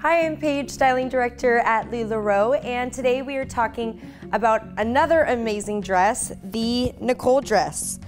Hi, I'm Paige, Styling Director at LuLaRoe, and today we are talking about another amazing dress, the Nicole dress.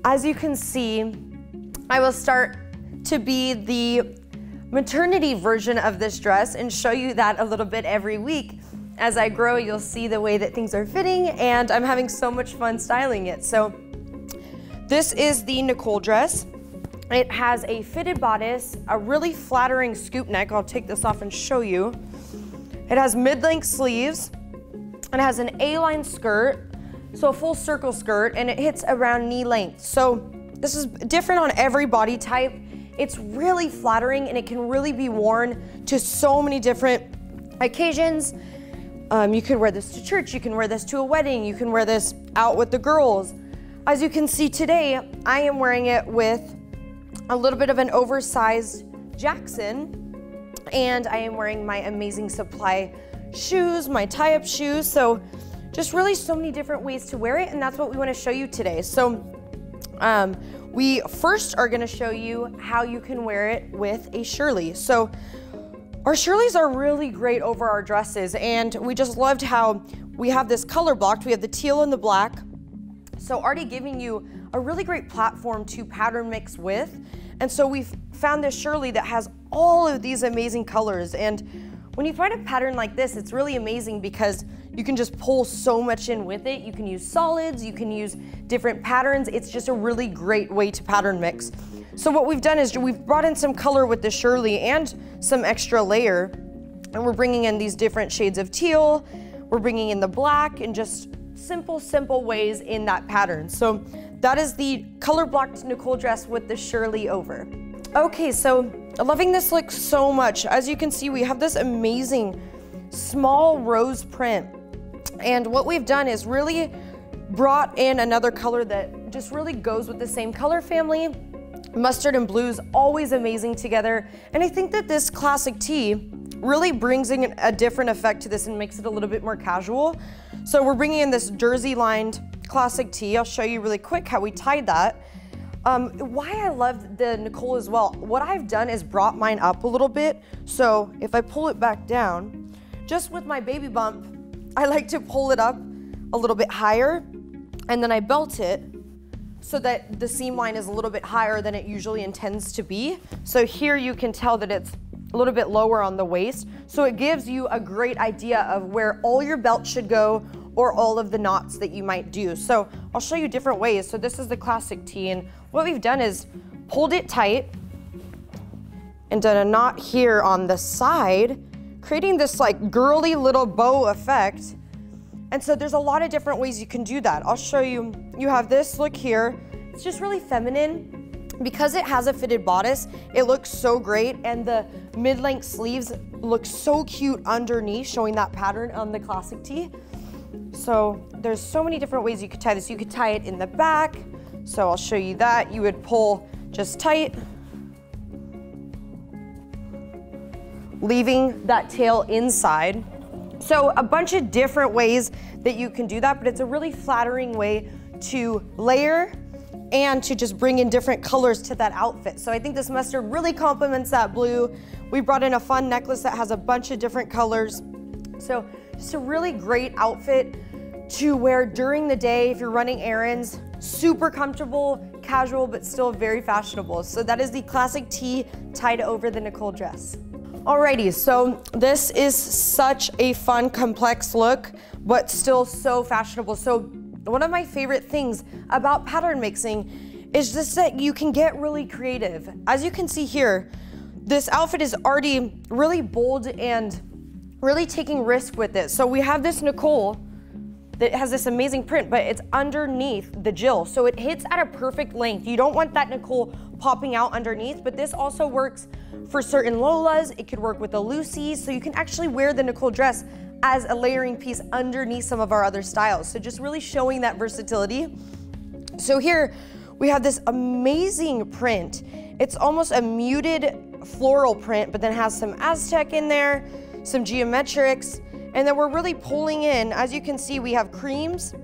As you can see, I will start to be the maternity version of this dress and show you that a little bit every week. As I grow, you'll see the way that things are fitting, and I'm having so much fun styling it. So this is the Nicole dress. It has a fitted bodice, a really flattering scoop neck. I'll take this off and show you. It has mid-length sleeves. It has an A-line skirt, so a full circle skirt, and it hits around knee length. So this is different on every body type. It's really flattering, and it can really be worn to so many different occasions. You could wear this to church, you can wear this to a wedding, you can wear this out with the girls. As you can see today, I am wearing it with a little bit of an oversized Jackson, and I am wearing my Amazing Supply shoes, my tie-up shoes. So just really so many different ways to wear it, and that's what we want to show you today. So we first are going to show you how you can wear it with a Shirley. So our Shirleys are really great over our dresses, and we just loved how we have this color blocked. We have the teal and the black. So already giving you a really great platform to pattern mix with. And so we've found this Shirley that has all of these amazing colors. And when you find a pattern like this, it's really amazing because you can just pull so much in with it. You can use solids, you can use different patterns. It's just a really great way to pattern mix. So what we've done is we've brought in some color with the Shirley and some extra layer. And we're bringing in these different shades of teal. We're bringing in the black and just simple ways in that pattern. So that is the color blocked Nicole dress with the Shirley over. Okay, so loving this look so much. As you can see, we have this amazing small rose print. And what we've done is really brought in another color that just really goes with the same color family. Mustard and blues, always amazing together. And I think that this classic tee really brings in a different effect to this and makes it a little bit more casual. So we're bringing in this jersey lined classic tee. I'll show you really quick how we tied that. Why I love the Nicole as well, what I've done is brought mine up a little bit. So if I pull it back down, just with my baby bump, I like to pull it up a little bit higher, and then I belt it so that the seam line is a little bit higher than it usually intends to be. So here you can tell that it's a little bit lower on the waist. So it gives you a great idea of where all your belt should go or all of the knots that you might do. So I'll show you different ways. So this is the classic tee, and what we've done is pulled it tight and done a knot here on the side, creating this like girly little bow effect. And so there's a lot of different ways you can do that. I'll show you. You have this look here. It's just really feminine. Because it has a fitted bodice, it looks so great, and the mid-length sleeves look so cute underneath, showing that pattern on the classic tee. So there's so many different ways you could tie this. You could tie it in the back. So I'll show you that. You would pull just tight, leaving that tail inside. So a bunch of different ways that you can do that, but it's a really flattering way to layer and to just bring in different colors to that outfit. So I think this mustard really complements that blue. We brought in a fun necklace that has a bunch of different colors. So just a really great outfit to wear during the day if you're running errands. Super comfortable, casual, but still very fashionable. So that is the classic tee tied over the Nicole dress. Alrighty, so this is such a fun, complex look, but still so fashionable. So one of my favorite things about pattern mixing is just that you can get really creative. As you can see here, this outfit is already really bold and really taking risk with it. So we have this Nicole that has this amazing print, but it's underneath the Jill. So it hits at a perfect length. You don't want that Nicole popping out underneath, but this also works for certain Lolas. It could work with a Lucy. So you can actually wear the Nicole dress as a layering piece underneath some of our other styles. So just really showing that versatility. So here we have this amazing print. It's almost a muted floral print, but then has some Aztec in there, some geometrics, and then we're really pulling in, as you can see, we have creams,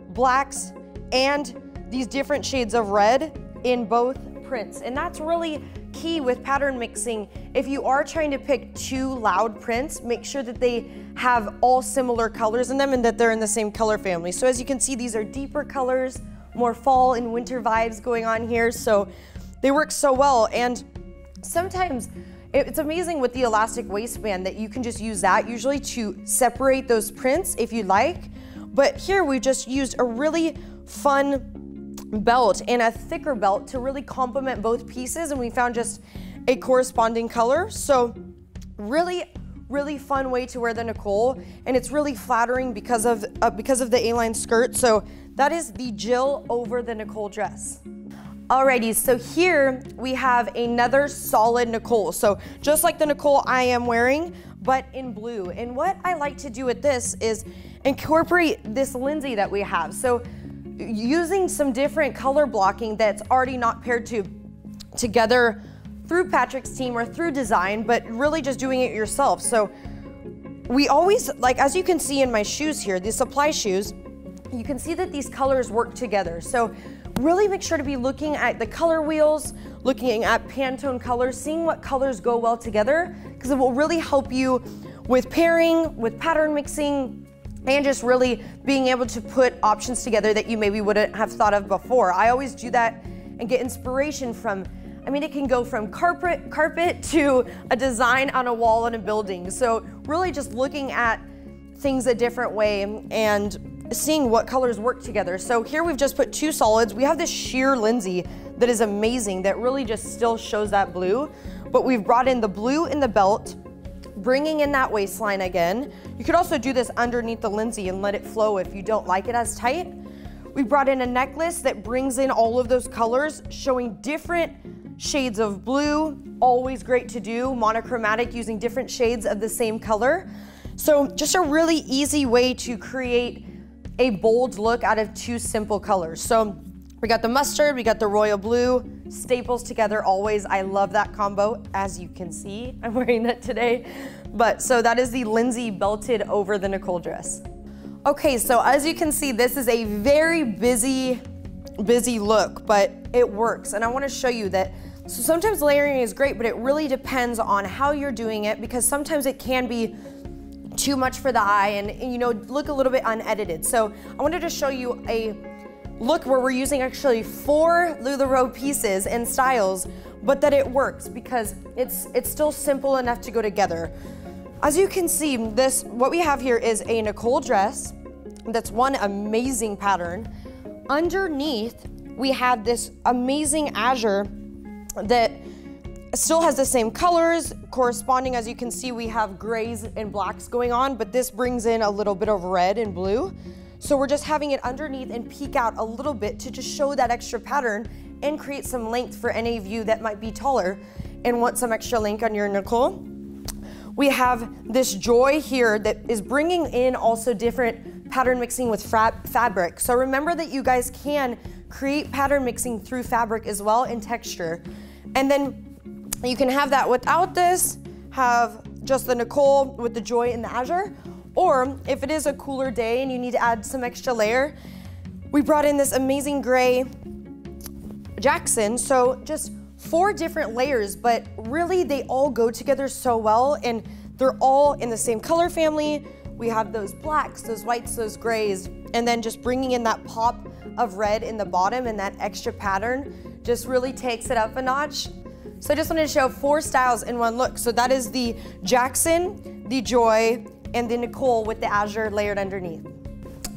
blacks, and these different shades of red in both prints. And that's really key with pattern mixing, if you are trying to pick two loud prints, make sure that they have all similar colors in them and that they're in the same color family. So as you can see, these are deeper colors, more fall and winter vibes going on here. So they work so well. And sometimes it's amazing with the elastic waistband that you can just use that usually to separate those prints if you like. But here we just used a really fun belt and a thicker belt to really complement both pieces, and we found just a corresponding color. So really fun way to wear the Nicole, and it's really flattering because of the A-line skirt. So that is the Jill over the Nicole dress. Alrighty, so here we have another solid Nicole. So just like the Nicole I am wearing, but in blue. And what I like to do with this is incorporate this Lindsay that we have. So using some different color blocking that's already not paired together through Patrick's team or through design, but really just doing it yourself. So we always, like as you can see in my shoes here, these supply shoes, you can see that these colors work together. So really make sure to be looking at the color wheels, looking at Pantone colors, seeing what colors go well together, because it will really help you with pairing, with pattern mixing, and just really being able to put options together that you maybe wouldn't have thought of before. I always do that and get inspiration from, I mean, it can go from carpet to a design on a wall in a building. So really just looking at things a different way and seeing what colors work together. So here we've just put two solids. We have this sheer Lindsay that is amazing, that really just still shows that blue, but we've brought in the blue in the belt, bringing in that waistline again. You could also do this underneath the Lindsay and let it flow if you don't like it as tight. We brought in a necklace that brings in all of those colors, showing different shades of blue. Always great to do, monochromatic, using different shades of the same color. So just a really easy way to create a bold look out of two simple colors. So we got the mustard, we got the royal blue, staples together always. I love that combo. As you can see, I'm wearing that today. But so that is the Lindsay belted over the Nicole dress. Okay, so as you can see, this is a very busy look, but it works. And I wanna show you that, so sometimes layering is great, but it really depends on how you're doing it, because sometimes it can be too much for the eye and you know, look a little bit unedited. So I wanted to show you a look where we're using actually 4 LuLaRoe pieces and styles, but that it works because it's still simple enough to go together. As you can see, what we have here is a Nicole dress. That's one amazing pattern. Underneath, we have this amazing azure that still has the same colors corresponding. As you can see, we have grays and blacks going on, but this brings in a little bit of red and blue. So we're just having it underneath and peek out a little bit to just show that extra pattern and create some length for any of you that might be taller and want some extra length on your Nicole. We have this joy here that is bringing in also different pattern mixing with fabric. So remember that you guys can create pattern mixing through fabric as well and texture. And then you can have that without this, have just the Nicole with the joy and the azure. Or if it is a cooler day and you need to add some extra layer, we brought in this amazing gray Jackson. So just 4 different layers, but really they all go together so well and they're all in the same color family. We have those blacks, those whites, those grays, and then just bringing in that pop of red in the bottom and that extra pattern just really takes it up a notch. So I just wanted to show 4 styles in one look. So that is the Jackson, the Joy, and the Nicole with the azure layered underneath.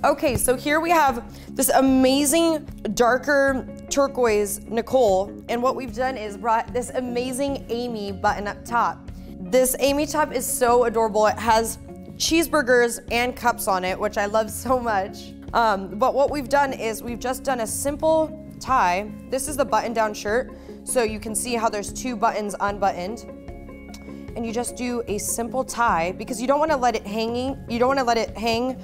Okay, so here we have this amazing darker turquoise Nicole, and what we've done is brought this amazing Amy button up top. This Amy top is so adorable. It has cheeseburgers and cups on it, which I love so much. But what we've done is we've just done a simple tie. This is the button-down shirt, so you can see how there's 2 buttons unbuttoned. And you just do a simple tie because you don't want to let it hang. You don't want to let it hang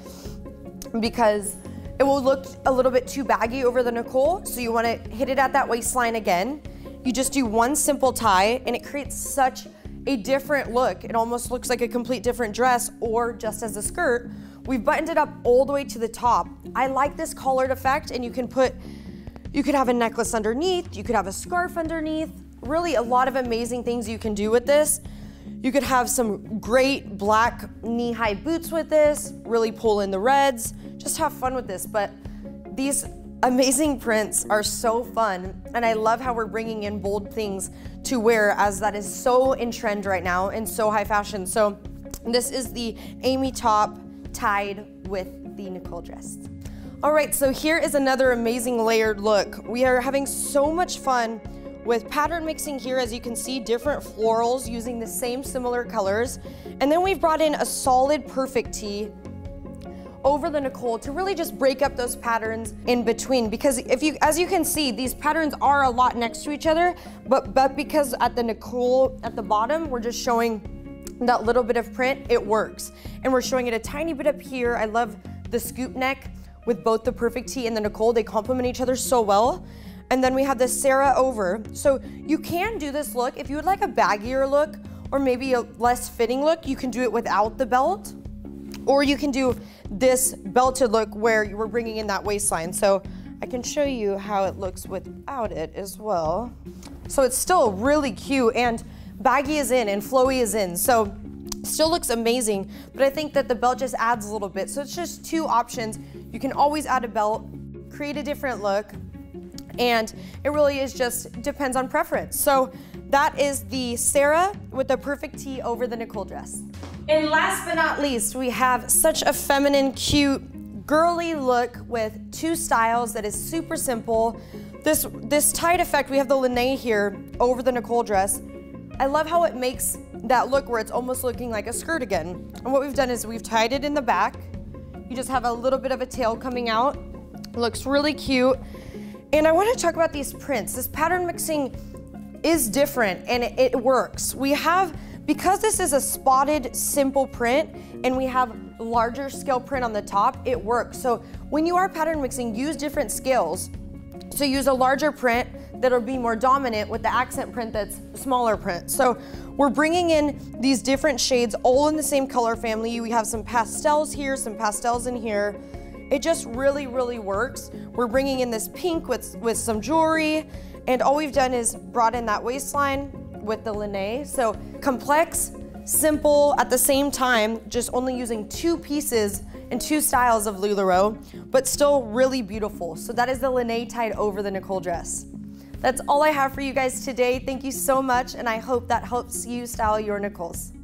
because it will look a little bit too baggy over the Nicole. So you want to hit it at that waistline again. You just do one simple tie and it creates such a different look. It almost looks like a complete different dress or just as a skirt. We've buttoned it up all the way to the top. I like this collared effect, and you could have a necklace underneath, you could have a scarf underneath. really a lot of amazing things you can do with this. You could have some great black knee-high boots with this, really pull in the reds, just have fun with this. But these amazing prints are so fun, and I love how we're bringing in bold things to wear, as that is so in trend right now and so high fashion. So this is the Amy top tied with the Nicole dress. All right, so here is another amazing layered look. We are having so much fun with pattern mixing here, as you can see, different florals using the same similar colors. And then we've brought in a solid perfect tee over the Nicole to really just break up those patterns in between. Because as you can see, these patterns are a lot next to each other, but because at the Nicole at the bottom, we're just showing that little bit of print, it works. And we're showing it a tiny bit up here. I love the scoop neck with both the perfect tee and the Nicole. They complement each other so well. And then we have the Sarah over. So you can do this look. If you would like a baggier look or maybe a less fitting look, you can do it without the belt. Or you can do this belted look where you were bringing in that waistline. So I can show you how it looks without it as well. So it's still really cute, and baggy is in and flowy is in. So still looks amazing, but I think that the belt just adds a little bit. So it's just two options. You can always add a belt, create a different look, and it really is just depends on preference. So that is the Sarah with the perfect tee over the Nicole dress. And last but not least, we have such a feminine, cute, girly look with two styles that is super simple. This tied effect, we have the Lene here over the Nicole dress. I love how it makes that look where it's almost looking like a skirt again. And what we've done is we've tied it in the back. You just have a little bit of a tail coming out. It looks really cute. And I want to talk about these prints. This pattern mixing is different, and it works. Because this is a spotted, simple print, and we have larger scale print on the top, it works. So when you are pattern mixing, use different scales. So use a larger print that'll be more dominant with the accent print that's smaller print. So we're bringing in these different shades all in the same color family. We have some pastels here, some pastels in here. It just really, really works. We're bringing in this pink with some jewelry, and all we've done is brought in that waistline with the Lene. So complex, simple at the same time, just only using two pieces and two styles of LuLaRoe, but still really beautiful. So that is the Lene tied over the Nicole dress. That's all I have for you guys today. Thank you so much, and I hope that helps you style your Nicoles.